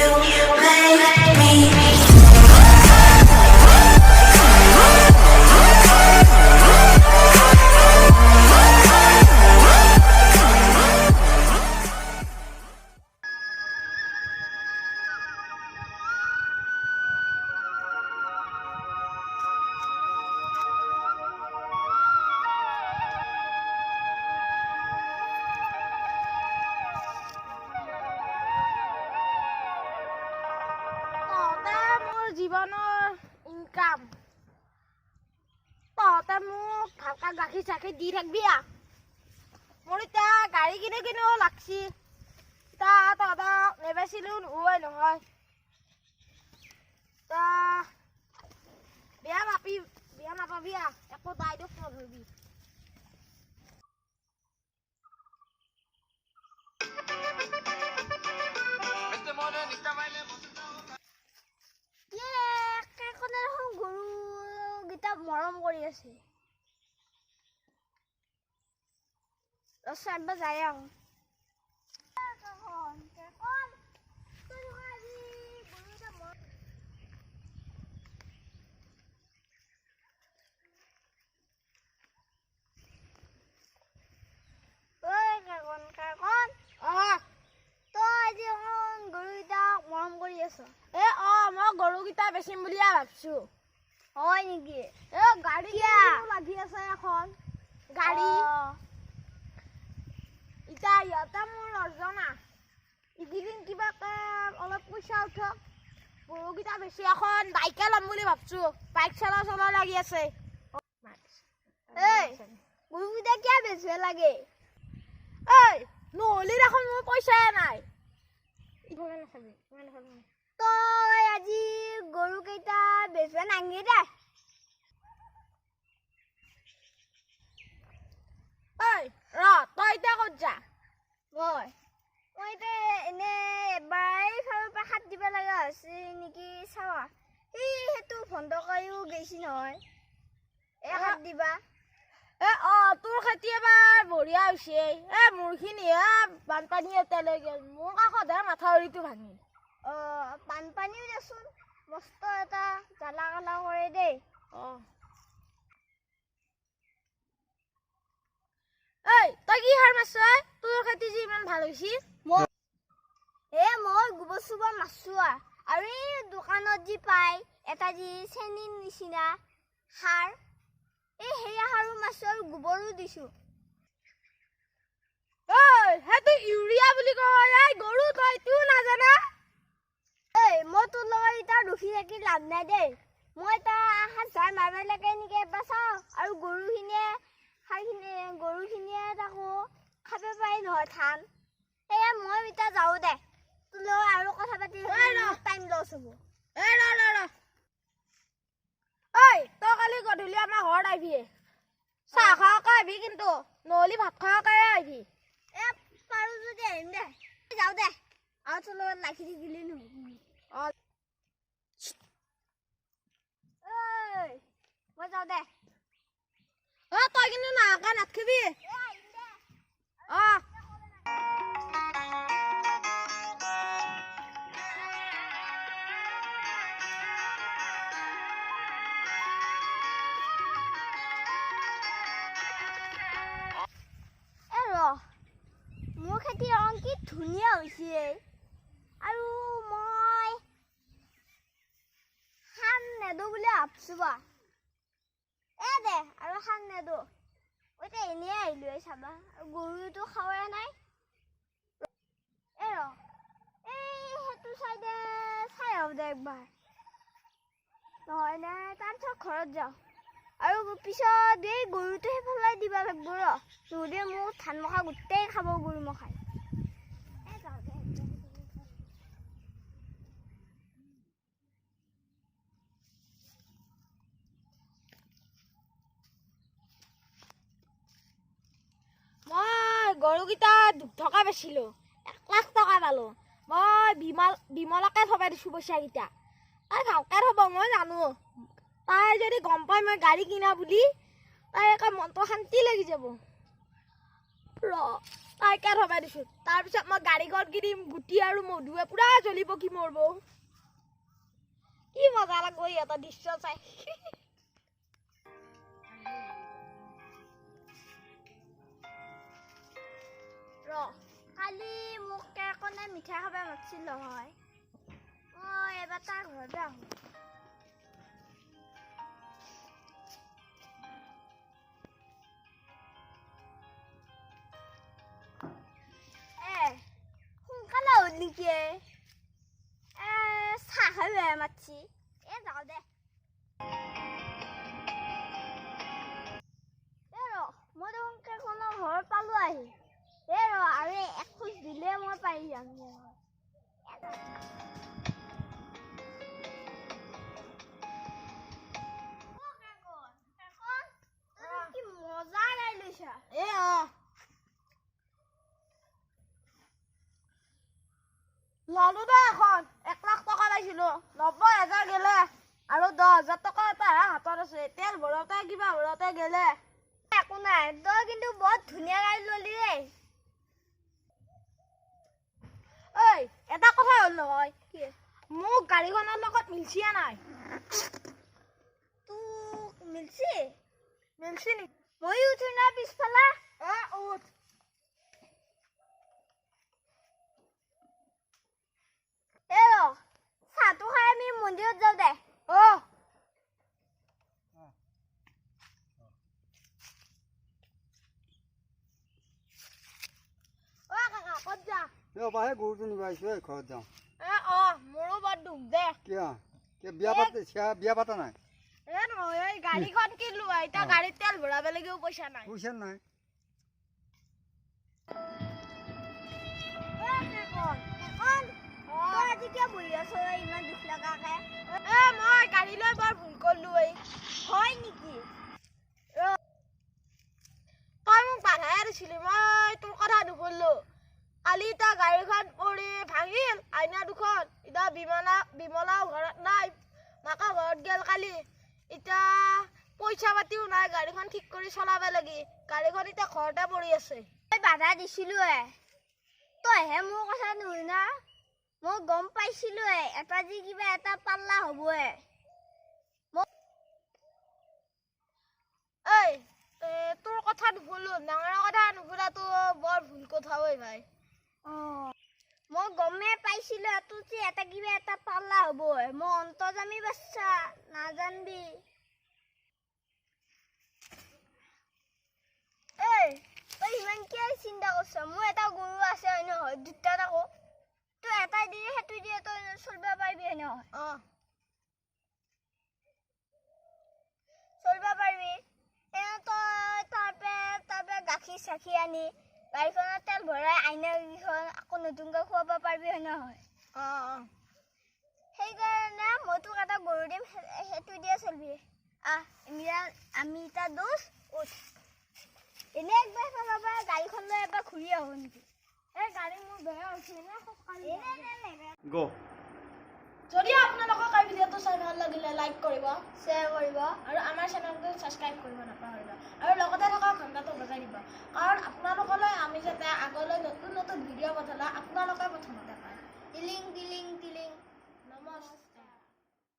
make me. জীৱনৰ income তহঁতে মোক ভালকৈ গাখীৰ চাখীৰ দি থাকিবি মোৰ এতিয়া গাড়ী কিনিও লাগছি এতিয়া তহঁতক নেবেচিলেও নহয় নহয় বেয়া নাপাবি একো দায় দুখ নধৰিবি মৰম কৰি আছে ৰসাইবা যায় মৰম কৰি আছ মই গৰুকেইটা বেচিম বুলিয়ে ভাবছো হয় নেকি গাড়ী লাগি আছে এখন গাড়ী এতিয়া ইহঁতে মোৰ নজনা এইকেইদিন কিবাকে অলপ পইচা উঠক গৰুকেইটা বেছি এখন বাইকে ল'ম বুলি ভাবছো বাইক চলাব লাগি আছে গৰুকেইটা কিয় বেছিব লাগে নহ'লে দেখোন মোৰ পইচাই নাই তই আজি গৰুকেইটা বেচবা নাংগে দে তই এতিয়া ক'ত যা মই এনে এবাৰ ফালৰ পৰা হাত দিব লগা হৈছে নেকি চাৱা সেইটো ভন্দকাইও গৈছি নহয় হাত দিবা তোৰ খেতি এবাৰ বঢ়িয়া হৈছে মোৰখিনিহে বানপানী এটা লৈ গ'ল মোৰ কাষতহে মাথাউৰিটো ভাঙিল বানপানীও দেচোন মস্ত এটা জ্বালা কালা কৰে দেই তই কি সাৰ মাছ তোৰ খেতি যে ইমান ভাল হৈছে মই গোবৰ চোবৰ মাছো আৰু এই দোকানত যি পায় এটা যি চেনীৰ নিচিনা সাৰ সেয়া সাৰো মাছো আৰু গোবৰো দিছো সেইটো ইউৰিয়া বুলি কয় গৰু তই তোৰ নাজানা মই তোৰ লগত এতিয়া ৰখি থাকি লাভ নাই দেই মই এটা হাজাৰ মাৰিব লাগে নেকি এবাৰ চাওঁ আৰু গৰুখিনিয়ে তাকো খাব পাৰি নহয় ধান সেয়া মই এতিয়া যাওঁ দে তোৰ লগত আৰু কথা পাতি টাইম লছ হ'ব তই কালি গধূলি আমাৰ ঘৰত আহিবি চাহ খোৱাকৈ আহিবি কিন্তু নহ'লে ভাত খোৱাকৈ আহিবি পাৰো যদি আহিম দে যাওঁ দে আৰু তোৰ লগত লাগি থাকিলে নহ'ব মই যাওঁ দে তই কিন্তু নাহাকে নাথাকিবি মোৰ খেতি কি ধুনীয়া হৈছে আৰু মই সান নেদো বুলি ভাবছো দে আৰু সান নেদো এতিয়া এনেই আহিলো চাবা আৰু গৰুটো খাৱাই নাই সেইটো চাইডে চাই আহো দে একবাৰ নহয় নে তাৰপিছত ঘৰত যাওঁ আৰু পিছত এই গৰুটো সেইফালে দিবা লাগিব নহ'লে মোক ধান মখা গোটেই খাব গৰু মখাই মই গৰুকেইটা দুটকা বেচিলো 1 লাখ টকা পালো মই বিমলকে থবাই দিছো পইচাকেইটা তাই ভালকৈ থব মই জানো তাই যদি গম পাই মই গাড়ী কিনা বুলি তাই একে মনটো শান্তি লাগি যাব তাইকে থবাই দিছো তাৰপিছত মই গাড়ীখন কিনিম গুটি আৰু মধুৱে পুৰা জ্বলিব কি মৰব কি মজা লাগব এটা দৃশ্য চাই কালি মোক কেকনে মিঠাই খাব মাতিছিল নহয় মই এবাৰ তাৰ ঘৰতে আহোঁ সোনকালে হ'ল নেকি চাহ খাই বেয়া মাতিছি যাওঁ দে মই দেখোন কেকনৰ ঘৰত পালো আহি আৰু এক খোজ দিলে মই পাই যাম কি মজা গাই লৈছা ললো দে এখন 1 লাখ টকা পাইছিলো 90,000 গেলে আৰু 10,000 টকা এটা হাতত আছে তেল ভৰাওতে কিবা ভৰাওতে গেলে একো নাই তই কিন্তু বহুত ধুনীয়া গাড়ী ললি দেই ঐ এটা কথা হ'ল নহয় কি মোক গাড়ীখনৰ লগত মিলছিয়া নাই তোক মিলছি নি ময়ো উঠো না পিছফালে উঠ চাহটো খাই আমি মন্দিৰত যাওঁ দে কাকা ক'ত যা বাহে গৰুটো নিব আহিছো ঘৰত যাওঁ মোৰো বৰ দুখ দে কিয় বিয়া পাতা নাই নহয় গাড়ীখন কিনলো এতিয়া গাড়ীত তেল ভৰাব লাগিও পইচা নাই আজি কিয় বহি আছ ইমান দুখ লগাকে মই গাড়ী লৈ বৰ ভুল কৰিলো হয় নেকি তই মোক বাধাই দিছিলি মই তোৰ কথা নুশুনিলো কালি এতিয়া গাড়ীখন পৰি ভাঙিল আইনা দুখন এতিয়া বিমলাও ঘৰত নাই মাকা ঘৰত গেল কালি এতিয়া পইচা পাতিও নাই গাড়ীখন ঠিক কৰি চলাব লাগি গাড়ীখন এতিয়া ঘৰতে পৰি আছে তই বাধা দিছিলো তইহে মোৰ কথা নুশুনা মই গম পাইছিলো এটা যি কিবা এটা পাল্লা হ'ব তোৰ কথা নুশুনিলো ডাঙৰৰ কথা নুশুনাতো বৰ ভুল কথা ভাই মই গমে পাইছিলো তোৰ যে এটা কিবা এটা পাল্লা হ'ব মই অন্তৰ্জামী বাচ্চা নাজানবি তই ইমান কিয় চিন্তা কৰিছ মোৰ এটা গৰু আছে হয় নহয় দুটা থাকো তই এটা দিলে সেইটো দিয়ে তই চলিব পাৰিবি হয় নহয় চলিব পাৰিবি তই গাখীৰ চাখীৰ আনি গাড়ীখনত তেল ভৰাই আইনাকেইখন আকৌ নতুনকৈ খুৱাব পাৰিবি হয় নহয় সেইকাৰণে মই তোক এটা গৰু দিম সেইটো দিয়ে চলিবি আমি এতিয়া দোষ এনে একবাৰ চলাব গাড়ীখন লৈ এবাৰ ঘূৰি আহো নেকি গাড়ী মোৰ বেয়া হৈছে যদি আপোনালোকক এই ভিডিঅ'টো চাই ভাল লাগিলে লাইক কৰিব শ্বেয়াৰ কৰিব আৰু আমাৰ চেনেলটো ছাবস্ক্ৰাইব কৰিব নাপাহৰিব আৰু লগতে থকা ঘণ্টাটো বজাই দিব কাৰণ আপোনালোকলৈ আমি যাতে আগলৈ নতুন ভিডিঅ' পঠালে আপোনালোকে প্ৰথমতে পায় টিলিং টিলিং টিলিং নমস্কাৰ